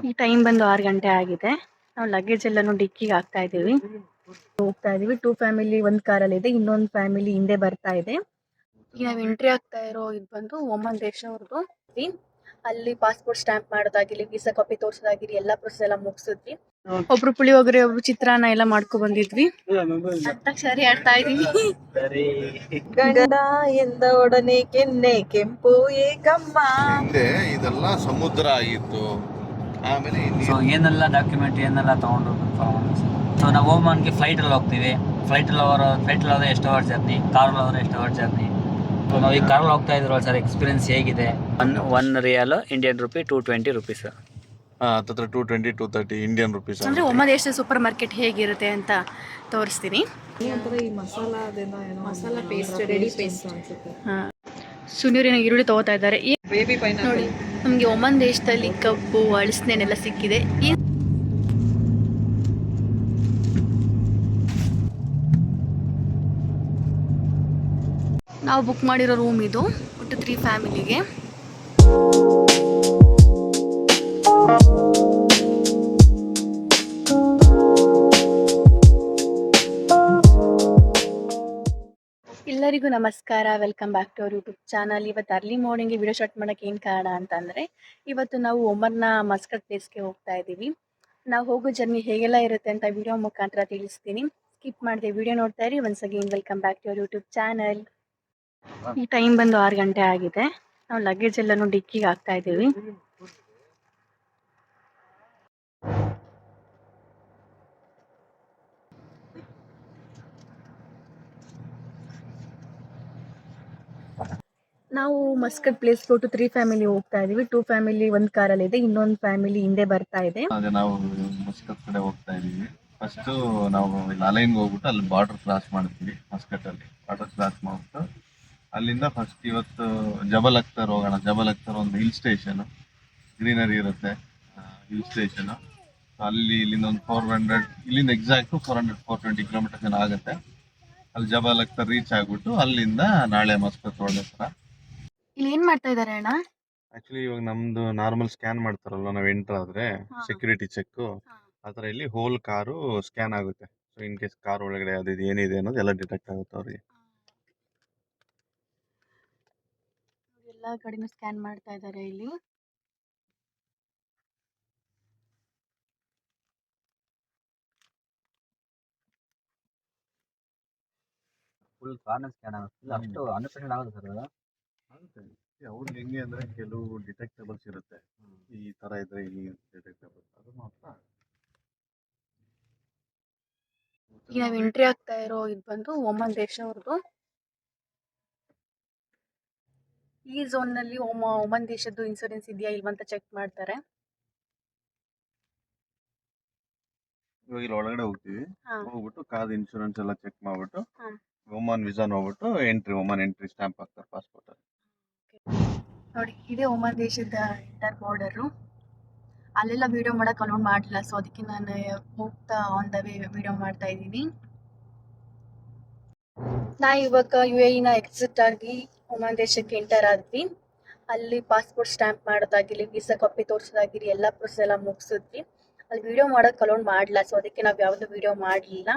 ಈ ಟೈಮ್ ಬಂದು 6 ಗಂಟೆ ಆಗಿದೆ. ನಾವು ಲಗೇಜ್ ಎಲ್ಲಾನು ಡಿಕ್ಕಿಗೆ ಹಾಕ್ತಾ ಇದೀವಿ. ಹೋಗ್ತಾ ಇದೀವಿ. 2 ಫ್ಯಾಮಿಲಿ ಒಂದು ಕಾರಲ್ಲಿ ಇದೆ, ಇನ್ನೊಂದು ಫ್ಯಾಮಿಲಿ ಹಿಂದೆ ಬರ್ತಾ ಇದೆ. ಈಗ ನಾವು ಎಂಟ್ರಿ ಆಗ್ತಾ ಇರೋ ಇದು ಬಂದು ಒಮನ್ ದೇಶವ್ರದ್ದು. ಅಲ್ಲಿ ಪಾಸ್ಪೋರ್ಟ್ ಸ್ಟ್ಯಾಂಪ್ ಮಾಡೋದಾಗಿರ್ಲಿ, ವೀಸಾ ಕಾಪಿ ತೋರ್ಸೋದಾಗಿರ್ಲಿ ಎಲ್ಲ ಪ್ರೊಸೆಸ್ ಎಲ್ಲ ಮುಗಿಸಿದ್ವಿ. ಒಬ್ರು ಪುಳಿಯೋಗರೆ, ಒಬ್ರು ಚಿತ್ರಾನ್ನ ಎಲ್ಲ ಮಾಡ್ಕೊ ಬಂದಿದ್ವಿ. ಅಂತಾಕ್ಷರಿ ಆಡ್ತಾ ಇದೀವಿ. ಗಂಡ ಎಂದ ಒಡನೆ ಕೆನ್ನೆ ಕೆಂಪು ಏಕಮ್ಮ. ಹಿಂದೆ ಇದೆಲ್ಲ ಸಮುದ್ರ ಆಗಿತ್ತು. ಆಮೇಲೆ ಸೊ ಏನೆಲ್ಲ ಡಾಕ್ಯುಮೆಂಟ್ ಏನೆಲ್ಲ ತಗೊಂಡು ಸೊ ನಾವು ಓಮನ್ಗೆ ಫ್ಲೈಟಲ್ಲಿ ಹೋಗ್ತೀವಿ. ಫ್ಲೈಟಲ್ಲಿ ಹೋದ್ರೆ ಎಷ್ಟು ಅವರ್ ಜರ್ನಿ, ಕಾರಲ್ಲಿ ಹೋದ್ರೆ ಎಷ್ಟು ಅವರ್ ಜರ್ನಿ. ಸೊ ನಾವು ಈ ಕಾರಲ್ಲಿ ಹೋಗ್ತಾ ಇದ್ರು ಸರ್, ಎಕ್ಸ್ಪೀರಿಯನ್ಸ್ ಹೇಗಿದೆ? One real Indian rupee 220 rupees. ಹತ್ರ 220 230 ಇಂಡಿಯನ್ ರುಪೀಸ್. ಅಂದ್ರೆ ಒಮನ್ ದೇಶದ ಸೂಪರ್ ಮಾರ್ಕೆಟ್ ಹೇಗಿರುತ್ತೆ ಅಂತ ತೋರಿಸ್ತೀನಿ. ಈ ಮಸಾಲಾ ಪೇಸ್ಟ್ ರೆಡಿ ಪೇಸ್ಟ್ ಅನ್ಸುತ್ತೆ. ಸುನೀರಿನ ಈರುಳ್ಳಿ ತಗೋತಾ ಇದ್ದಾರೆ. ಬೇಬಿ ಪೈನಾಪಲ್ ನೋಡಿ, ನಮಗೆ ಒಮನ್ ದೇಶದಲ್ಲಿ ಕಬ್ಬು, ಅಳಸನೆಲ್ಲ ಸಿಕ್ಕಿದೆ. ನಾವು ಬುಕ್ ಮಾಡಿರೋ ರೂಮ್ ಇದು, ಒಟ್ಟು 3 ಫ್ಯಾಮಿಲಿಗೆ. ಎಲ್ಲರಿಗೂ ನಮಸ್ಕಾರ, welcome back to our YouTube channel. ಇವತ್ತು ಅರ್ಲಿ ಮಾರ್ನಿಂಗ್ ವಿಡಿಯೋ ಶಾರ್ಟ್ ಮಾಡೋಕ್ಕೆ ಏನು ಕಾರಣ ಅಂತಂದರೆ, ಇವತ್ತು ನಾವು ಒಮನ್ನ ಮಸ್ಕತ್ ಪ್ಲೇಸ್ಗೆ ಹೋಗ್ತಾ ಇದ್ದೀವಿ. ನಾವು ಹೋಗೋ ಜರ್ನಿ ಹೇಗೆಲ್ಲ ಇರುತ್ತೆ ಅಂತ ವಿಡಿಯೋ ಮುಖಾಂತರ ತಿಳಿಸ್ತೀನಿ. ಸ್ಕಿಪ್ ಮಾಡಿದೆ ವಿಡಿಯೋ ನೋಡ್ತಾ ಇರಿ. Once again welcome back to our YouTube channel. ಈ ಟೈಮ್ ಬಂದು 6 ಗಂಟೆ ಆಗಿದೆ. ನಾವು ಲಗೇಜ್ ಎಲ್ಲಾನು ಡಿಕ್ಕಿಗೆ ಹಾಕ್ತಾ ಇದ್ದೀವಿ. ನಾವು ಮಸ್ಕತ್ ಪ್ಲೇಸ್ ಕೊಟ್ಟು 3 ಫ್ಯಾಮಿಲಿ ಹೋಗ್ತಾ ಇದೀವಿ. 2 ಫ್ಯಾಮಿಲಿ ಒಂದು ಕಾರಲ್ಲಿ ಇದೆ, ಇನ್ನೊಂದು ಫ್ಯಾಮಿಲಿ ಹಿಂದೆ ಬರ್ತಾ ಇದೆ. ಅದೇ ನಾವು ಮಸ್ಕತ್ ಕಡೆ ಹೋಗ್ತಾ ಇದೀವಿ. ಫಸ್ಟ್ ನಾವು ಇಲ್ಲಿ ಅಲೈನ್ಗೆ ಹೋಗ್ಬಿಟ್ಟು ಅಲ್ಲಿ ಬಾರ್ಡರ್ ಕ್ರಾಸ್ ಮಾಡ್ತೀವಿ. ಮಸ್ಕತ್ ಅಲ್ಲಿ ಬಾರ್ಡರ್ ಕ್ರಾಸ್ ಮಾಡ್ಬಿಟ್ಟು ಅಲ್ಲಿಂದ ಫಸ್ಟ್ ಇವತ್ತು ಜಬಲ್ ಅಖ್ತರ್ ಹೋಗೋಣ. ಜಬಲ್ ಅಖ್ತರ್ ಒಂದು ಹಿಲ್ ಸ್ಟೇಷನ್, ಗ್ರೀನರಿ ಇರುತ್ತೆ ಹಿಲ್ ಸ್ಟೇಷನ್. ಅಲ್ಲಿ ಇಲ್ಲಿಂದ ಒಂದು 400, ಇಲ್ಲಿಂದ ಎಕ್ಸಾಕ್ಟ್ 420 ಕಿಲೋಮೀಟರ್ಸ್ ಏನೋ ಆಗುತ್ತೆ. ಅಲ್ಲಿ ಜಬಲ್ ಅಖ್ತರ್ ರೀಚ್ ಆಗ್ಬಿಟ್ಟು ಅಲ್ಲಿಂದ ನಾಳೆ ಮಸ್ಕತ್ ರೋಡ್ ಹತ್ರ. ಇಲ್ಲಿ ಏನ್ ಮಾಡ್ತಾ ಇದಾರೆ ಅಣ್ಣ? ಆಕ್ಚುಲಿ ಇವಾಗ ನಮ್ದು ನಾರ್ಮಲ್ ಸ್ಕ್ಯಾನ್ ಮಾಡ್ತಾರಲ್ಲ ನಾವು ಎಂಟರ್ ಆದ್ರೆ ಸೆಕ್ಯೂರಿಟಿ ಚೆಕ್, ಆತರ ಇಲ್ಲಿ ಹೋಲ್ ಕಾರು ಸ್ಕ್ಯಾನ್ ಆಗುತ್ತೆ. ಸೊ ಇನ್ ಕೇಸ್ ಕಾರ್ ಒಳಗಡೆ ಅದು ಏನಿದೆ ಅನ್ನೋದು ಎಲ್ಲ ಡಿಟೆಕ್ಟ್ ಆಗುತ್ತೆ ಅವ್ರಿಗೆ. ಎಲ್ಲ ಕಡೆನೂ ಸ್ಕ್ಯಾನ್ ಮಾಡ್ತಾ ಇದ್ದಾರೆ ಇಲ್ಲಿ. ಫುಲ್ ಕಾರ್ನ ಸ್ಕ್ಯಾನ್ ಆಗುತ್ತೆ. ಅಷ್ಟು 100% ಆಗುತ್ತೆ ಸರ್ ಅದು. ಅವ್ರಿಗೆ ಹೆಂಗೆ ಅಂದ್ರೆ ಕೆಲವು ಡಿಟೆಕ್ಟಬಲ್ಸ್ ಇರುತ್ತೆ, ಈ ತರ ಇದ್ರೆ ಈ ಡಿಟೆಕ್ಟಬಲ್ ಅದು ಮಾತ್ರ. ಈಗ ನಾವು ಎಂಟ್ರಿ ಆಗ್ತಾ ಇರೋ ಇದು ಬಂದು ಒಮನ್ ದೇಶವ್ರದ್ದು. ಈ ಝೋನ್ ನಲ್ಲಿ ಒಮನ್ ದೇಶದ್ದು ಇನ್ಸೂರೆನ್ಸ್ ಇದೆಯಾ ಇಲ್ವಂತ ಚೆಕ್ ಮಾಡ್ತಾರೆ. ಇವಾಗ ಇಲ್ಲಿ ಒಳಗಡೆ ಹೋಗ್ತೀವಿ, ಹೋಗ್ಬಿಟ್ಟು ಕಾರ್ ಇನ್ಶೂರೆನ್ಸ್ ಎಲ್ಲ ಚೆಕ್ ಮಾಡ್ಬಿಟ್ಟು ಒಮನ್ ವಿಸಾ ನೋಡ್ಬಿಟ್ಟು ಒಮನ್ ಎಂಟ್ರಿ ಸ್ಟ್ಯಾಂಪ್ ಹಾಕ್ತಾರೆ ಪಾಸ್ಪೋರ್ಟ್ ಅಲ್ಲಿ. ನೋಡಿ, ಇದೇ ಒಮನ್ ದೇಶದ ಇಂಟರ್ ಬಾರ್ಡರ್. ಅಲ್ಲೆಲ್ಲ ವಿಡಿಯೋ ಮಾಡಕ್ ಅಲೋಡ್ ಮಾಡಲಿಲ್ಲ, ಸೊ ಅದಕ್ಕೆ ನಾನು ಹೋಗ್ತಾ ಆನ್ ದ ವೇ ವಿಡಿಯೋ ಮಾಡ್ತಾ ಇದ್ದೀನಿ. ನಾ ಇವಾಗ UAE ನ ಎಕ್ಸಿಟ್ ಆಗಿ ಒಮನ್ ದೇಶಕ್ಕೆ ಎಂಟರ್ ಆದ್ವಿ. ಅಲ್ಲಿ ಪಾಸ್ಪೋರ್ಟ್ ಸ್ಟ್ಯಾಂಪ್ ಮಾಡೋದಾಗಿರ್ಲಿ, ವೀಸಾ ಕಾಪಿ ತೋರ್ಸೋದಾಗಿರ್ಲಿ ಎಲ್ಲ ಪ್ರೊಸೆಸ್ ಎಲ್ಲ ಮುಗಿಸಿದ್ವಿ. ಅಲ್ಲಿ ವಿಡಿಯೋ ಮಾಡಕ್ ಅಲೋಡ್ ಮಾಡಲಿಲ್ಲ, ಸೊ ಅದಕ್ಕೆ ನಾವು ಯಾವ್ದು ವಿಡಿಯೋ ಮಾಡಲಿಲ್ಲ.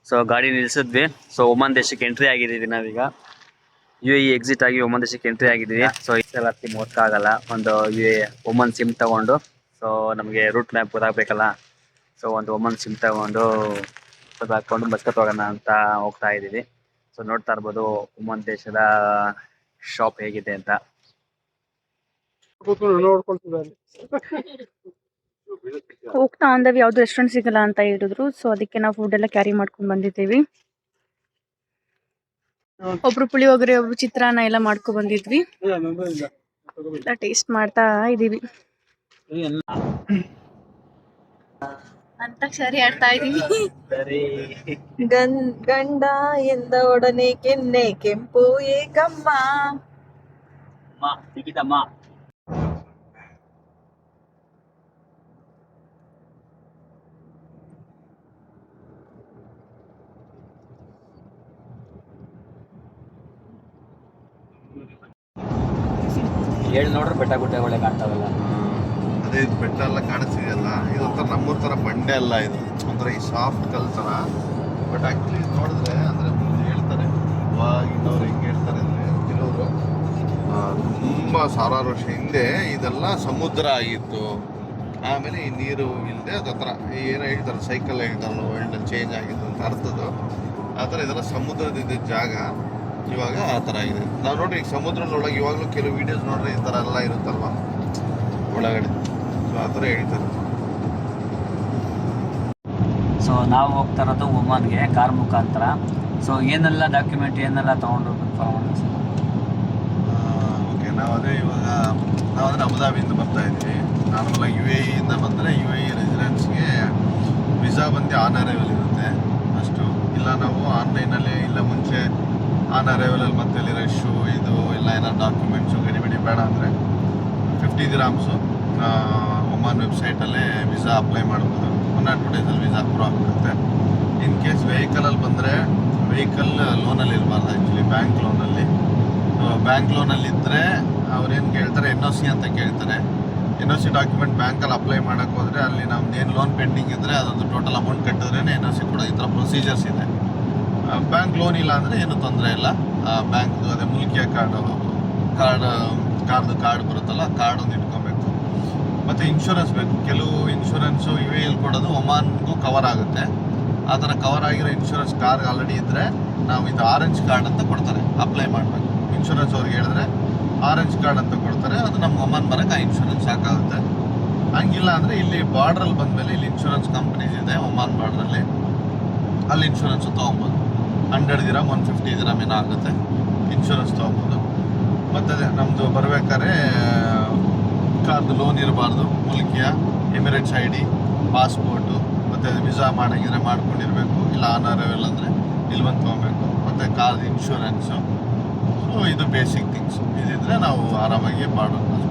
ಸೊ ಗಾಡಿ ನಿಲ್ಸಿದ್ವಿ. ಸೊ ಒಮನ್ ದೇಶಕ್ಕೆ ಎಂಟ್ರಿ ಆಗಿದ್ದೀವಿ ನಾವೀಗ. UAE ಎಕ್ಸಿಟ್ ಆಗಿ ಒಮನ್ ದೇಶಕ್ಕೆ ಎಂಟ್ರಿ ಆಗಿದ್ದೀವಿ. ಸೊ ಇಷ್ಟೆಲ್ಲ ಆಗಲ್ಲ, ಒಂದು ಒಮನ್ ಸಿಮ್ ತಗೊಂಡು, ಸೊ ನಮಗೆ ರೂಟ್ ಮ್ಯಾಪ್ ಗೊತ್ತಾಗಬೇಕಲ್ಲ. ಸೊ ಒಂದು ಒಮನ್ ಸಿಮ್ ತಗೊಂಡು ಹಾಕೊಂಡು ಮಸ್ಕತ್ ಹೋಗೋಣ ಅಂತ ಹೋಗ್ತಾ ಇದ್ದೀವಿ. ಸೊ ನೋಡ್ತಾ ಇರ್ಬೋದು ಒಮನ್ ದೇಶದ ಶಾಪ್ ಹೇಗಿದೆ ಅಂತ. ಹೋಗ್ತಾ ಆನ್ ದ ವೇ ಯಾವ್ದು ರೆಸ್ಟೋರೆಂಟ್ ಸಿಗಲ್ಲ ಅಂತ ಹೇಳಿದ್ರು, ಸೊ ಅದಕ್ಕೆ ನಾವು ಫುಡ್ ಎಲ್ಲ ಕ್ಯಾರಿ ಮಾಡ್ಕೊಂಡು ಬಂದಿದ್ದೀವಿ. ಒಬ್ರು ಪುಳಿಯೋಗರೆ, ಒಬ್ರು ಚಿತ್ರಾನ್ನ ಎಲ್ಲ ಮಾಡ್ಕೊ ಬಂದಿದ್ವಿ. ಎಲ್ಲ ಟೇಸ್ಟ್ ಮಾಡ್ತಾ ಇದೀವಿ. ಅಂತಾಕ್ಷರಿ ಆಡ್ತಾ ಇದೀವಿ. ಗಂಡ ಎಂದ ಒಡನೆ ಕೆನ್ನೆ ಕೆಂಪು ಏಕಮ್ಮ. ಹೇಳಿ ನೋಡ್ರಿ ಬೆಟ್ಟ ಗುಡ್ಡ ಒಳ್ಳೆ ಕಾಣ್ತಾವಲ್ಲ. ಅದೇ ಇದು ಬೆಟ್ಟ ಎಲ್ಲ ಕಾಣಿಸ್ತಿದೆಯಲ್ಲ, ಇದೊಂಥರ ನಮ್ಮೂರ ಥರ ಬಂಡೆ ಅಲ್ಲ, ಇದು ಒಂಥರ ಈ ಸಾಫ್ಟ್ ಕಲ್ ಥರ. ಬಟ್ ಆ್ಯಕ್ಚುಲಿ ನೋಡಿದ್ರೆ ಅಂದರೆ ಹೇಳ್ತಾರೆ ಇವಾಗಿನವ್ರು ಹೆಂಗೆ ಹೇಳ್ತಾರೆ ಅಂದರೆ, ಕೆಲವರು ತುಂಬ ಸಾವಿರಾರು ವರ್ಷ ಹಿಂದೆ ಇದೆಲ್ಲ ಸಮುದ್ರ ಆಗಿತ್ತು, ಆಮೇಲೆ ಈ ನೀರು ಇಲ್ಲದೆ ಅದರ ಏನೋ ಹೇಳ್ತಾರೆ, ಸೈಕಲ್ ಹೇಳ್ತಾರಲ್ಲ, ವರ್ಲ್ಡ್ ಚೇಂಜ್ ಆಗಿತ್ತು ಅಂತ ಅರ್ಥದ್ದು. ಆ ಥರ ಇದೆಲ್ಲ ಸಮುದ್ರದಿದ್ದ ಜಾಗ ಇವಾಗ ಆ ಥರ ಆಗಿದೆ. ನಾವು ನೋಡ್ರಿ ಈಗ ಸಮುದ್ರದೊಳಗೆ ಇವಾಗಲೂ ಕೆಲವು ವೀಡಿಯೋಸ್ ನೋಡ್ರಿ ಈ ಥರ ಎಲ್ಲ ಇರುತ್ತಲ್ವ ಒಳಗಡೆ, ಸೊ ಆ ಥರ ಹೇಳ್ತಾರೆ. ಸೊ ನಾವು ಹೋಗ್ತಾ ಇರೋದು ಒಮಾನ್ಗೆ ಕಾರ್ ಮುಖಾಂತರ. ಸೊ ಏನೆಲ್ಲ ಡಾಕ್ಯುಮೆಂಟ್ ಏನೆಲ್ಲ ತೊಗೊಂಡು ಓಕೆ, ನಾವು ಅದೇ ಅಬುದಾಬಿಯಿಂದ ಬರ್ತಾ ಇದ್ದೀವಿ. ನಾರ್ಮಲಾಗಿ UAE ಬಂದರೆ UAE ರೆಸಿಡೆನ್ಸ್ಗೆ ವಿಸಾ ಬಂದು ಆನ್ ಅರೈವಲ್ ಇರುತ್ತೆ ಫಸ್ಟು. ಇಲ್ಲ ನಾವು ಆನ್ಲೈನಲ್ಲಿ ಇಲ್ಲ ಮುಂಚೆ ಆನ್ ಅರೈವಲಲ್ಲಿ ಮತ್ತೆ ಅಲ್ಲಿ ರಶ್ಶು ಇದು ಇಲ್ಲ ಏನಾದ್ರು ಡಾಕ್ಯುಮೆಂಟ್ಸು ಗಡಿಬಿಡಿ ಬೇಡ ಅಂದರೆ 50 ದಿರಾಮ್ಸು ಒಮಾನ್ ವೆಬ್ಸೈಟಲ್ಲೇ ವಿಸಾ ಅಪ್ಲೈ ಮಾಡ್ಬೋದು. 1 or 2 ಡೇಸಲ್ಲಿ ವಿಸಾ ಅಪ್ರೂವ್ ಆಗಿರುತ್ತೆ. ಇನ್ ಕೇಸ್ ವೆಹಿಕಲಲ್ಲಿ ಬಂದರೆ ವೆಹಿಕಲ್ ಲೋನಲ್ಲಿ ಇರಬಾರ್ದು, ಆ್ಯಕ್ಚುಲಿ ಬ್ಯಾಂಕ್ ಲೋನಲ್ಲಿ. ಬ್ಯಾಂಕ್ ಲೋನಲ್ಲಿದ್ದರೆ ಅವ್ರೇನು ಕೇಳ್ತಾರೆ, NOC ಅಂತ ಕೇಳ್ತಾರೆ. NOC ಡಾಕ್ಯುಮೆಂಟ್ ಬ್ಯಾಂಕಲ್ಲಿ ಅಪ್ಲೈ ಮಾಡೋಕ್ಕೆ ಹೋದರೆ ಅಲ್ಲಿ ನಮ್ದು ಏನು ಲೋನ್ ಪೆಂಡಿಂಗ್ ಇದ್ದರೆ ಅದೊಂದು ಟೋಟಲ್ ಅಮೌಂಟ್ ಕಟ್ಟಿದ್ರೇ NOC ಕೂಡ ಈ ಥರ ಪ್ರೊಸೀಜರ್ಸ್ ಇದೆ. ಬ್ಯಾಂಕ್ ಲೋನ್ ಇಲ್ಲ ಅಂದರೆ ಏನೂ ತೊಂದರೆ ಇಲ್ಲ. ಬ್ಯಾಂಕ್ದು ಅದೇ ಮುಲ್ಕಿಯ ಕಾರ್ಡ್ ಬರುತ್ತಲ್ಲ, ಕಾರ್ಡ್ ಒಂದು ಇಟ್ಕೊಬೇಕು. ಮತ್ತು ಇನ್ಶೂರೆನ್ಸ್ ಬೇಕು. ಕೆಲವು ಇನ್ಶೂರೆನ್ಸು UAE ಕೊಡೋದು ಒಮಾನ್ಗೂ ಕವರ್ ಆಗುತ್ತೆ. ಆ ಥರ ಕವರ್ ಆಗಿರೋ ಇನ್ಶೂರೆನ್ಸ್ ಕಾರ್ ಆಲ್ರೆಡಿ ಇದ್ದರೆ ನಾವು ಇದು ಆರೆಂಜ್ ಕಾರ್ಡ್ ಅಂತ ಕೊಡ್ತಾರೆ, ಅಪ್ಲೈ ಮಾಡಬೇಕು. ಇನ್ಶೂರೆನ್ಸ್ ಅವ್ರಿಗೆ ಹೇಳಿದ್ರೆ ಆರೆಂಜ್ ಕಾರ್ಡ್ ಅಂತ ಕೊಡ್ತಾರೆ, ಅದು ನಮ್ಮ ಒಮಾನ್ ಬರೋಕ್ಕೆ ಆ ಇನ್ಶೂರೆನ್ಸ್ ಸಾಕಾಗುತ್ತೆ. ಹಂಗಿಲ್ಲ ಅಂದರೆ ಇಲ್ಲಿ ಬಾರ್ಡ್ರಲ್ಲಿ ಬಂದಮೇಲೆ ಇಲ್ಲಿ ಇನ್ಶೂರೆನ್ಸ್ ಕಂಪ್ನೀಸ್ ಇದೆ ಒಮಾನ್ ಬಾರ್ಡ್ರಲ್ಲಿ, ಅಲ್ಲಿ ಇನ್ಶೂರೆನ್ಸು ತೊಗೊಬೋದು. 100 ದಿರಮ್ 150 ದಿರಮ್ ಏನೋ ಆಗುತ್ತೆ, ಇನ್ಶೂರೆನ್ಸ್ ತೊಗೊಬೋದು. ಮತ್ತು ಅದೇ ನಮ್ಮದು ಬರಬೇಕಾದ್ರೆ ಕಾರ್ದು ಲೋನ್ ಇರಬಾರ್ದು, ಮುಲ್ಕಿಯ ಎಮಿರೇಟ್ಸ್ ID, ಪಾಸ್ಪೋರ್ಟು, ಮತ್ತು ವಿಸಾ ಮಾಡೋಂಗಿದ್ರೆ ಮಾಡ್ಕೊಂಡಿರಬೇಕು. ಇಲ್ಲ ಆನ್ ಅರೈವಲ್ ಅಂದರೆ ಇಲ್ಲಿ ಬಂದು ತೊಗೊಬೇಕು. ಮತ್ತು ಕಾರ್ದು ಇನ್ಶೂರೆನ್ಸು. ಸೊ ಇದು ಬೇಸಿಕ್ ಥಿಂಗ್ಸ್. ಇದಿದ್ರೆ ನಾವು ಆರಾಮಾಗಿ ಬಾರ್ಡರ್ ಕ್ರಾಸ್.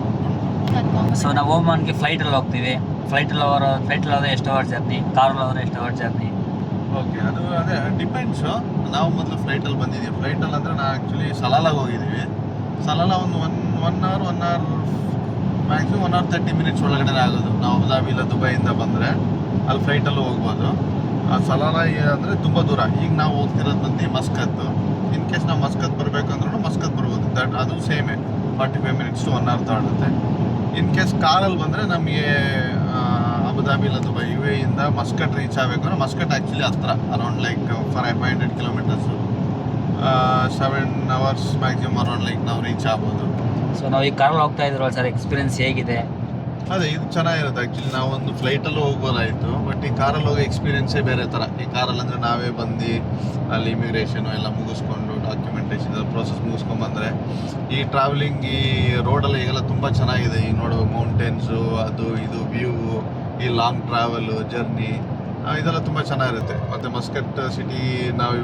ಸೊ ನಾವು ಒಮಾನ್ಗೆ ಫ್ಲೈಟಲ್ಲಿ ಹೋಗ್ತೀವಿ. ಫ್ಲೈಟಲ್ಲಿ ಹೋದ್ರೆ ಎಷ್ಟು ಅವರ್ ಜರ್ನಿ, ಕಾರಲ್ಲಿ ಹೋದ್ರೆ ಎಷ್ಟು ಅವರ್ ಜರ್ನಿ? ಓಕೆ, ಅದು ಅದೇ ಡಿಪೆಂಡ್ಸು. ನಾವು ಮೊದಲು ಫ್ಲೈಟಲ್ಲಿ ಬಂದಿದ್ದೀವಿ. ಫ್ಲೈಟಲ್ಲಿ ಅಂದರೆ ನಾವು ಆ್ಯಕ್ಚುಲಿ ಸಲಾಲಾಗಿ ಹೋಗಿದ್ದೀವಿ. ಸಲಾಲ ಒಂದು one hour maximum 1 hour 30 minutes ಒಳಗಡೆ ಆಗೋದು. ನಾವು ಅಬುದಾಬಿ ಇಲ್ಲ ದುಬೈಯಿಂದ ಬಂದರೆ ಅಲ್ಲಿ ಫ್ಲೈಟಲ್ಲೂ ಹೋಗ್ಬೋದು. ಸಲಾಲ ಅಂದರೆ ತುಂಬ ದೂರ. ಈಗ ನಾವು ಹೋಗ್ತಿರೋದು ಬಂದು ಮಸ್ಕತ್ತು. ಇನ್ ಕೇಸ್ ನಾವು ಮಸ್ಕತ್ ಬರಬೇಕಂದ್ರೂ ಮಸ್ಕತ್ ಬರ್ಬೋದು. ಅದು ಸೇಮೇ 45 minutes to 1 hour ತಾಡುತ್ತೆ. ಇನ್ ಕೇಸ್ ಕಾರಲ್ಲಿ ಬಂದರೆ ನಮಗೆ ಅಬುದಾಬಿ ಇಲ್ಲ ದುಬೈ UAE ಮಸ್ಕಟ್ ರೀಚ್ ಆಗಬೇಕು ಅಂದರೆ ಮಸ್ಕಟ್ ಆ್ಯಕ್ಚುಲಿ ಹತ್ರ, around like 500 kilometers, 7 hours maximum around like ನಾವು ರೀಚ್ ಆಗ್ಬೋದು. ಸೊ ನಾವು ಈ ಕಾರಲ್ಲಿ ಹೋಗ್ತಾ ಇದ್ರಲ್ಲ ಸರ್, ಎಕ್ಸ್ಪೀರಿಯನ್ಸ್ ಹೇಗಿದೆ? ಅದೇ ಇದು ಚೆನ್ನಾಗಿರುತ್ತೆ ಆ್ಯಕ್ಚುಲಿ. ನಾವೊಂದು ಫ್ಲೈಟಲ್ಲೂ ಹೋಗ್ಬೋದಾಯಿತು, ಬಟ್ ಈ ಕಾರಲ್ಲಿ ಹೋಗೋ ಎಕ್ಸ್ಪೀರಿಯೆನ್ಸೇ ಬೇರೆ ಥರ. ಈ ಕಾರಲ್ಲಿ ಅಂದರೆ ನಾವೇ ಬಂದು ಅಲ್ಲಿ ಇಮಿಗ್ರೇಷನು ಎಲ್ಲ ಮುಗಿಸ್ಕೊಂಡು ಡಾಕ್ಯುಮೆಂಟೇಷನ್ ಪ್ರೋಸೆಸ್ ಮುಗಿಸ್ಕೊಂಬಂದರೆ ಈ ಟ್ರಾವೆಲಿಂಗ್ ಈ ರೋಡಲ್ಲಿ ಈಗೆಲ್ಲ ತುಂಬ ಚೆನ್ನಾಗಿದೆ. ಈಗ ನೋಡೋ ಮೌಂಟೇನ್ಸು ಅದು ಇದು ವ್ಯೂ, ಈ ಲಾಂಗ್ ಟ್ರಾವೆಲು ಜರ್ನಿ ಇದೆಲ್ಲ ತುಂಬ ಚೆನ್ನಾಗಿರುತ್ತೆ. ಮತ್ತು ಮಸ್ಕಟ್ ಸಿಟಿ ನಾವು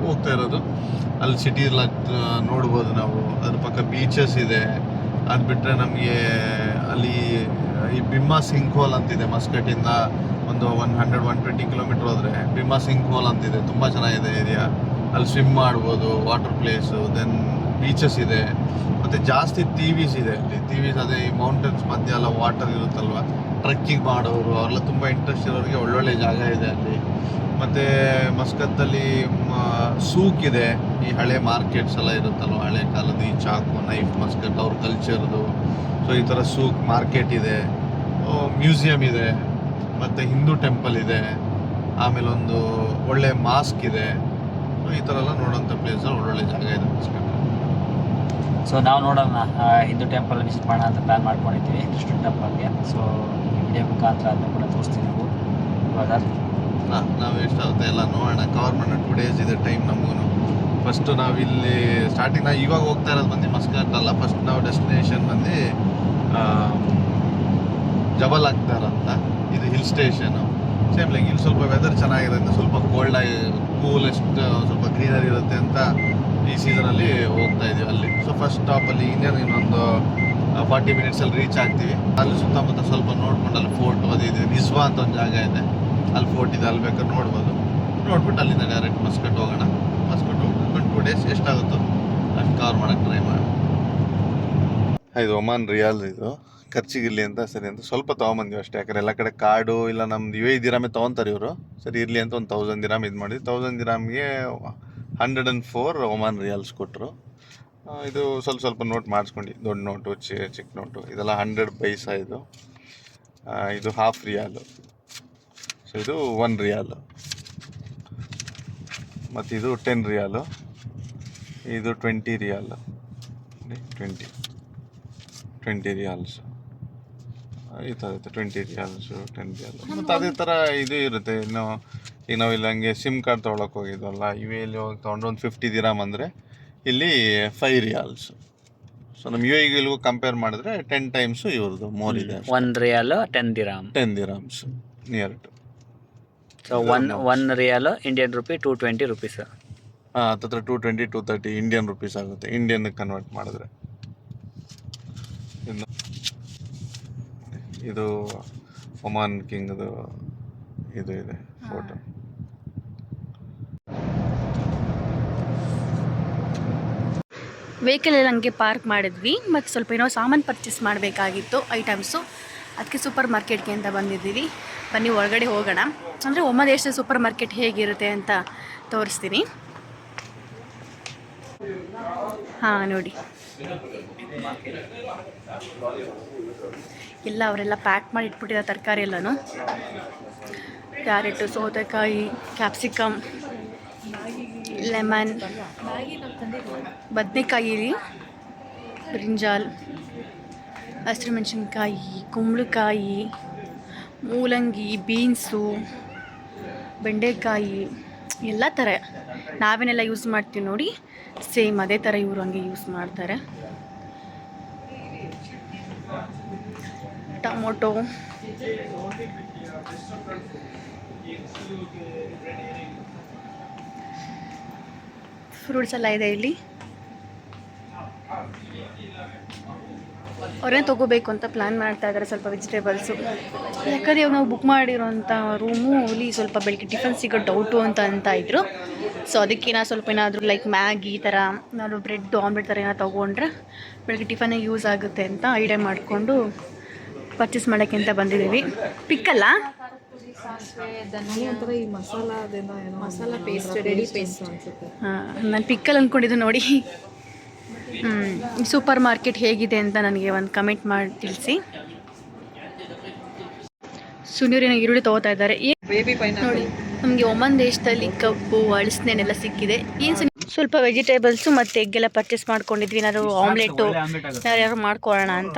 ಹೋಗ್ತಾ ಇರೋದು, ಅಲ್ಲಿ ಸಿಟಿ ಎಲ್ಲ ನೋಡ್ಬೋದು ನಾವು. ಅದ್ರ ಪಕ್ಕ ಬೀಚಸ್ ಇದೆ. ಅದು ಬಿಟ್ಟರೆ ನಮಗೆ ಅಲ್ಲಿ ಈ ಬಿಮ್ಮಾ ಸಿಂಕ್ ಹೋಲ್ ಅಂತಿದೆ. ಮಸ್ಕಟ್ಟಿಂದ ಒಂದು 100-120 kilometer ಹೋದರೆ ಬಿಮ್ಮಾ ಸಿಂಕ್ ಹೋಲ್ ಅಂತಿದೆ, ತುಂಬ ಚೆನ್ನಾಗಿದೆ ಏರಿಯಾ. ಅಲ್ಲಿ ಸ್ವಿಮ್ ಮಾಡ್ಬೋದು, ವಾಟರ್ ಪ್ಲೇಸು, ದೆನ್ ಬೀಚಸ್ ಇದೆ. ಮತ್ತು ಜಾಸ್ತಿ TVs ಇದೆ ಅಲ್ಲಿ. TVs ಅದೇ ಈ ಮೌಂಟೇನ್ಸ್ ಮಧ್ಯೆ ಎಲ್ಲ ವಾಟರ್ ಇರುತ್ತಲ್ವ, ಟ್ರೆಕ್ಕಿಂಗ್ ಮಾಡೋರು ಅವರೆಲ್ಲ ತುಂಬ ಇಂಟ್ರೆಸ್ಟ್ ಇರೋರಿಗೆ ಒಳ್ಳೊಳ್ಳೆ ಜಾಗ ಇದೆ ಅಲ್ಲಿ. ಮತ್ತು ಮಸ್ಕತ್ತಲ್ಲಿ ಸೂಕ್ ಇದೆ, ಈ ಹಳೆ ಮಾರ್ಕೆಟ್ಸ್ ಎಲ್ಲ ಇರುತ್ತಲ್ವ, ಹಳೆ ಕಾಲದ ಈ ಚಾಕು ನೈಫ್ ಮಸ್ಕತ್ ಅವ್ರ ಕಲ್ಚರ್ದು. ಸೊ ಈ ಥರ ಸೂಕ್ ಮಾರ್ಕೆಟ್ ಇದೆ, ಮ್ಯೂಸಿಯಮ್ ಇದೆ, ಮತ್ತು ಹಿಂದೂ ಟೆಂಪಲ್ ಇದೆ, ಆಮೇಲೆ ಒಂದು ಒಳ್ಳೆ ಮಾಸ್ಕ್ ಇದೆ. ಸೊ ಈ ಥರ ಎಲ್ಲ ನೋಡೋಂಥ ಪ್ಲೇಸಲ್ಲಿ ಒಳ್ಳೊಳ್ಳೆ ಜಾಗ ಇದೆ ಮಸ್ಕತ್. ಸೊ ನಾವು ನೋಡೋಣ, ಹಿಂದೂ ಟೆಂಪಲ್ ವಿಸಿಟ್ ಮಾಡೋಣ ಅಂತ ಪ್ಲ್ಯಾನ್ ಮಾಡ್ಕೊಂಡಿದ್ದೀವಿ, ಕೃಷ್ಣ ಟೆಂಪಲ್ಗೆ. ಸೊ ವಿಡಿಯೋ ಮುಖಾಂತರ ಅದನ್ನ ಕೂಡ ತೋರಿಸ್ತೀವಿ ನಾವು ಇವಾಗ. ನಾವು ಎಷ್ಟಾಗುತ್ತೆ ಎಲ್ಲ ನೋಡೋಣ, ಕವರ್ ಮಾಡೋಣ. 2 days ಇದೆ ಟೈಮ್ ನಮಗೂ. ಫಸ್ಟು ನಾವು ಇಲ್ಲಿ ಸ್ಟಾರ್ಟಿಂಗ್ ನಾವು ಇವಾಗ ಹೋಗ್ತಾ ಇರೋದು ಬಂದು ಮಸ್ಕಟ್ ಅಲ್ಲ. ಫಸ್ಟ್ ನಾವು ಡೆಸ್ಟಿನೇಷನ್ ಬಂದು ಜಬಲ್ ಅಖ್ತರ್ ಅಂತ. ಇದು ಹಿಲ್ ಸ್ಟೇಷನು. ಸೇಮ್ ಲೈಕ್ ಇಲ್ಲಿ ಸ್ವಲ್ಪ ವೆದರ್ ಚೆನ್ನಾಗಿರುತ್ತೆ, ಸ್ವಲ್ಪ ಕೋಲ್ಡಾಗಿ ಕೂಲೆಸ್ಟ್, ಸ್ವಲ್ಪ ಗ್ರೀನರಿ ಇರುತ್ತೆ ಅಂತ ಈ ಸೀಸನಲ್ಲಿ ಹೋಗ್ತಾ ಇದ್ದೀವಿ ಅಲ್ಲಿ. ಸೊ ಫಸ್ಟ್ ಸ್ಟಾಪಲ್ಲಿ ಇನ್ನೊಂದು 40 minutes ರೀಚ್ ಆಗ್ತೀವಿ. ಅಲ್ಲಿ ಸುತ್ತಮುತ್ತ ಸ್ವಲ್ಪ ನೋಡ್ಕೊಂಡು ಅಲ್ಲಿ ಫೋರ್ಟ್ ಓದಿದ್ವಿ. ನಿಸ್ವಾ ಅಂತ ಒಂದು ಜಾಗ ಇದೆ, ಅಲ್ಲಿ ಫೋರ್ಟ್ ಇದೆ, ಅಲ್ಲಿ ಬೇಕಾದ್ರೆ ನೋಡ್ಬೋದು. ನೋಡ್ಬಿಟ್ಟು ಅಲ್ಲಿಂದ ಡೈರೆಕ್ಟ್ ಮಸ್ಕಟ್ ಹೋಗೋಣ. ಮಸ್ಕಟ್ ಹೋಗ್ಬಿಟ್ಟು 2 days ಎಷ್ಟಾಗುತ್ತೋ ಅಷ್ಟು ಕವರ್ ಮಾಡೋಕ್ಕೆ ಟ್ರೈ ಮಾಡಿ. ಇದು ಒಮಾನ್ ರಿಯಾಲ್. ಇದು ಖರ್ಚಿಗಿರ್ಲಿ ಅಂತ ಸರಿ ಅಂತ ಸ್ವಲ್ಪ ತೊಗೊಂಬಂದಿವಿ ಅಷ್ಟೇ. ಯಾಕಂದ್ರೆ ಎಲ್ಲ ಕಡೆ ಕಾರ್ಡು ಇಲ್ಲ ನಮ್ದು UAE ದಿರಾಮೆ ತೊಗೊತಾರೆ ಇವರು. ಸರಿ ಇರಲಿ ಅಂತ ಒಂದು 1000 ದಿರಾಮ್ ಇದು ಮಾಡಿದ್ವಿ. 1000 ದಿರಾಮ್ಗೆ 104 ಒಮಾನ್ ರಿಯಾಲ್ಸ್ ಕೊಟ್ಟರು. ಇದು ಸ್ವಲ್ಪ ನೋಟ್ ಮಾಡಿಸ್ಕೊಂಡು, ದೊಡ್ಡ ನೋಟು ಚಿಕ್ಕ ನೋಟು ಇದೆಲ್ಲ 100 ಪೈಸಾ ಇದು. ಇದು ಹಾಫ್ ರಿಯಾಲು. ಸೊ ಇದು 1 ರಿಯಾಲು. ಮತ್ತು ಇದು 10 ರಿಯಾಲು. ಇದು 20 ರಿಯಾಲು. 20 ರಿಯಾಲ್ಸ್ ಈ ಥರ ಇರುತ್ತೆ. 20 ರಿಯಾಲ್ಸು 10 ರಿಯಾಲ್. ಮತ್ತು ಅದೇ ಥರ ಇದು ಇರುತ್ತೆ. ಇನ್ನು ಈಗ ನಾವು ಇಲ್ಲಿ ಹಂಗೆ ಸಿಮ್ ಕಾರ್ಡ್ ತೊಗೊಳಕ್ಕೆ ಹೋಗಿದ್ವಲ್ಲ, UAE ಹೋಗಿ ತೊಗೊಂಡ್ರೆ ಒಂದು 50 ದಿರಾಮ್ ಅಂದರೆ ಇಲ್ಲಿ 5 ರಿಯಾಲ್ಸ್. ಸೊ ನಮ್ಮ UAE ಇಲ್ಲಿಗೂ ಕಂಪೇರ್ ಮಾಡಿದ್ರೆ 10 ಟೈಮ್ಸು ಇವ್ರದ್ದು ಮೋರ್ ಇದೆ. 1 riyal 10 dirham. 10 dirhams near to. So one riyal Indian rupee 220 rupees. ಹತ್ತಿರ 220 230 ಇಂಡಿಯನ್ ರುಪೀಸ್ ಆಗುತ್ತೆ, ಇಂಡಿಯನ್ ಕನ್ವರ್ಟ್ ಮಾಡಿದ್ರೆ. ಇದು ಒಮಾನ್ ಕಿಂಗ್ದು ಇದು ಇದೆ ಫೋಟೋ. ವೆಹಿಕಲ್ ಎಲ್ಲ ಹಂಗೆ ಪಾರ್ಕ್ ಮಾಡಿದ್ವಿ ಮತ್ತು ಸ್ವಲ್ಪ ಏನೋ ಸಾಮಾನು ಪರ್ಚೇಸ್ ಮಾಡಬೇಕಾಗಿತ್ತು, ಐಟಮ್ಸು. ಅದಕ್ಕೆ ಸೂಪರ್ ಮಾರ್ಕೆಟ್ಗೆ ಅಂತ ಬಂದಿದ್ದೀವಿ. ಬನ್ನಿ ಒಳಗಡೆ ಹೋಗೋಣ. ಅಂದರೆ ಒಮ್ಮೆ ದೇಶದ ಸೂಪರ್ ಮಾರ್ಕೆಟ್ ಹೇಗಿರುತ್ತೆ ಅಂತ ತೋರಿಸ್ತೀನಿ. ಹಾಂ ನೋಡಿ, ಎಲ್ಲ ಅವರೆಲ್ಲ ಪ್ಯಾಕ್ ಮಾಡಿ ಇಟ್ಬಿಟ್ಟಿರೋ ತರಕಾರಿ ಎಲ್ಲನೂ. ಕ್ಯಾರೆಟು, ಸೌತೆಕಾಯಿ, ಕ್ಯಾಪ್ಸಿಕಮ್, ಲೆಮನ್, ಬದನೆಕಾಯಿ, ಬ್ರಿಂಜಾಲ್, ಹಸಿರು ಮೆಣಸಿನ್ಕಾಯಿ, ಕುಂಬಳಕಾಯಿ, ಮೂಲಂಗಿ, ಬೀನ್ಸು, ಬೆಂಡೆಕಾಯಿ, ಎಲ್ಲ ಥರ ನಾವೇನೆಲ್ಲ ಯೂಸ್ ಮಾಡ್ತೀವಿ ನೋಡಿ, ಸೇಮ್ ಅದೇ ಥರ ಇವರು ಹಂಗೆ ಯೂಸ್ ಮಾಡ್ತಾರೆ. ಟೊಮೊಟೊ, ಫ್ರೂಟ್ಸ್ ಎಲ್ಲ ಇದೆ ಇಲ್ಲಿ. ಅವ್ರೇನು ತೊಗೋಬೇಕು ಅಂತ ಪ್ಲ್ಯಾನ್ ಮಾಡ್ತಾ ಇದ್ದಾರೆ, ಸ್ವಲ್ಪ ವೆಜಿಟೇಬಲ್ಸು. ಯಾಕಂದರೆ ಇವಾಗ ನಾವು ಬುಕ್ ಮಾಡಿರೋಂಥ ರೂಮು ಅಲ್ಲಿ ಸ್ವಲ್ಪ ಬೆಳಗ್ಗೆ ಟಿಫನ್ ಸಿಗೋ ಡೌಟು ಅಂತ ಇದ್ರು. ಸೊ ಅದಕ್ಕೆ ನಾ ಸ್ವಲ್ಪ ಏನಾದರೂ ಲೈಕ್ ಮ್ಯಾಗಿ ಈ ಥರ ನಾನು ಬ್ರೆಡ್ ಆಮ್ಲೆಟ್ ಥರ ಏನಾದ್ರು ತೊಗೊಂಡ್ರೆ ಬೆಳಗ್ಗೆ ಟಿಫನಿಗೆ ಯೂಸ್ ಆಗುತ್ತೆ ಅಂತ ಐಡಿಯಾ ಮಾಡಿಕೊಂಡು ಪರ್ಚೇಸ್ ಮಾಡೋಕ್ಕೆ ಅಂತ ಬಂದಿದ್ದೀವಿ. ಪಿಕ್ಕಲ್ಲ ಒಂಥರ ಈ ಮಸಾಲಾದಿಂದ ಏನೋ ಮಸಾಲ ಪೇಸ್ಟ್, ರೆಡಿ ಪೇಸ್ಟ್ ಅನ್ಸುತ್ತೆ. ಹಾಂ, ನಾನು ಪಿಕ್ಕಲ್ ಅಂದ್ಕೊಂಡಿದ್ದು ನೋಡಿ. ಸೂಪರ್ ಮಾರ್ಕೆಟ್ ಹೇಗಿದೆ ಅಂತ ನನಗೆ ಒಂದು ಕಮೆಂಟ್ ಮಾಡಿ ತಿಳಿಸಿ. ಸುನೀರಿನ ಈರುಳ್ಳಿ ತೊಗೋತಾ ಇದ್ದಾರೆ. ಬೇಬಿ ಪೈನಾಪಲ್ ನೋಡಿ, ನಮಗೆ ಒಮನ್ ದೇಶದಲ್ಲಿ ಕಬ್ಬು, ಅಳಸನೆಲ್ಲ ಸಿಕ್ಕಿದೆ. ಏನು ಸ್ವಲ್ಪ ವೆಜಿಟೇಬಲ್ಸು ಮತ್ತು ಎಗ್ಗೆಲ್ಲ ಪರ್ಚೇಸ್ ಮಾಡ್ಕೊಂಡಿದ್ವಿ. ಏನಾದ್ರು ಆಮ್ಲೆಟು ಯಾರು ಮಾಡ್ಕೊಳ್ಳೋಣ ಅಂತ.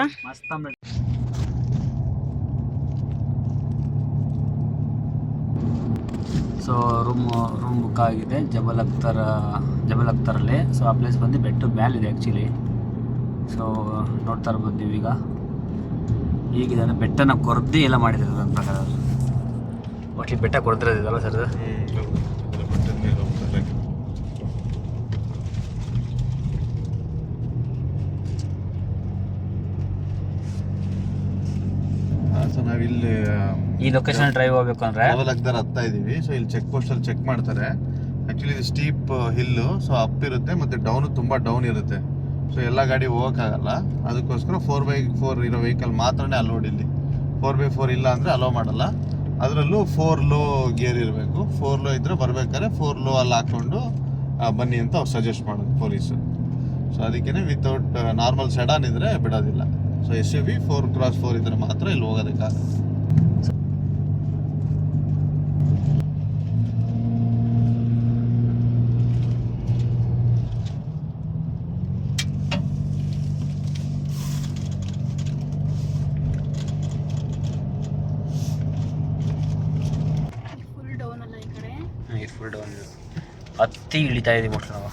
ಸೊ ರೂಮ್ ಬುಕ್ ಆಗಿದೆ ಜಬಲ್ ಅಖ್ತರಲ್ಲಿ. ಸೊ ಆ ಪ್ಲೇಸ್ ಬಂದು ಬೆಟ್ಟ ಮ್ಯಾಲಿದೆ ಆ್ಯಕ್ಚುಲಿ. ಸೊ ನೋಡ್ತಾ ಇರ್ಬೋದು ನೀವೀಗ ಹೀಗಿದೆ ಅಂದರೆ ಬೆಟ್ಟನ ಕೊರ್ದಿ ಎಲ್ಲ ಮಾಡಿದ್ದಾರೆ ನನ್ನ ಪ್ರಕಾರ. ಒಟ್ಲಿ ಬೆಟ್ಟ ಕೊರೆದಿರೋದಿದಲ್ಲ ಸರ್ ಇದು. ಸೊ ನಾವಿಲ್ಲಿ ಈ ಲೊಕೇಶನ್ ಡ್ರೈವ್ ಹೋಗ್ಬೇಕು ಅಂದರೆ ಜಬಲ್ ಅಖ್ತರ್ ಹತ್ತಾ ಇದೀವಿ. ಸೊ ಇಲ್ಲಿ ಚೆಕ್ ಪೋಸ್ಟಲ್ಲಿ ಚೆಕ್ ಮಾಡ್ತಾರೆ. ಆ್ಯಕ್ಚುಲಿ ಇದು ಸ್ಟೀಪ್ ಹಿಲ್ಲು, ಸೊ ಅಪ್ ಇರುತ್ತೆ ಮತ್ತು ಡೌನು ತುಂಬ ಡೌನ್ ಇರುತ್ತೆ. ಸೊ ಎಲ್ಲ ಗಾಡಿ ಹೋಗೋಕ್ಕಾಗಲ್ಲ. ಅದಕ್ಕೋಸ್ಕರ 4x4 ಇರೋ ವೆಹಿಕಲ್ ಮಾತ್ರನೇ ಅಲೋಡ್ ಇಲ್ಲಿ. 4x4 ಇಲ್ಲ ಅಂದರೆ ಅಲೋ ಮಾಡಲ್ಲ. ಅದರಲ್ಲೂ 4 ಲೋ ಗೇರ್ ಇರಬೇಕು. 4 ಲೋ ಇದ್ದರೆ ಬರ್ಬೇಕಾದ್ರೆ 4 ಲೋ ಅಲ್ಲಿ ಹಾಕ್ಕೊಂಡು ಬನ್ನಿ ಅಂತ ಅವ್ರು ಸಜೆಸ್ಟ್ ಮಾಡೋದು ಪೊಲೀಸು. ಸೊ ಅದಕ್ಕೇ ವಿತೌಟ್ ನಾರ್ಮಲ್ ಸೆಡಾನ್ ಇದ್ದರೆ ಬಿಡೋದಿಲ್ಲ. ಸೊ SUV 4x4 ಇದ್ರೆ ಮಾತ್ರ ಇಲ್ಲಿ ಹೋಗೋದಕ್ಕಾಗುತ್ತೆ. ಫುಲ್ ಡೌನ್ ಅಲ್ಲ ಈ ಕಡೆ. ಇದು ಫುಲ್ ಡೌನ್ ಹತ್ತಿ ಇಳಿತಾ ಇದೀವಿ ಮೋಸ್ಟ್ಲಿ ನಾವು.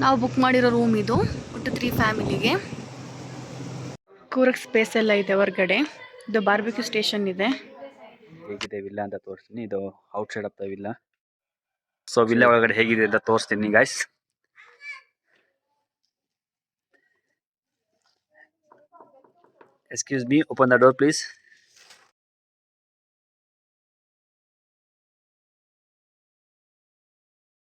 ನಾವು ಬುಕ್ ಮಾಡಿರೋ ರೂಮ್ ಇದು, ಒಟ್ಟು 3 ಫ್ಯಾಮಿಲಿಗೆ. ಕೂರಕ್ಕೆ ಸ್ಪೇಸ್ ಎಲ್ಲ ಇದೆ ಹೊರಗಡೆ. ಇದು ಬಾರ್ಬಿಕ್ಯೂ ಸ್ಟೇಷನ್ ಇದೆ. ಹೇಗಿದೆ ವಿಲ್ಲಾ ಅಂತ ತೋರಿಸ್ತೀನಿ. ಇದು out side of the villa. So villa ಒಳಗಡೆ ಹೇಗಿದೆ ಅಂತ ತೋರಿಸ್ತೀನಿ guys. Excuse me, open the door please.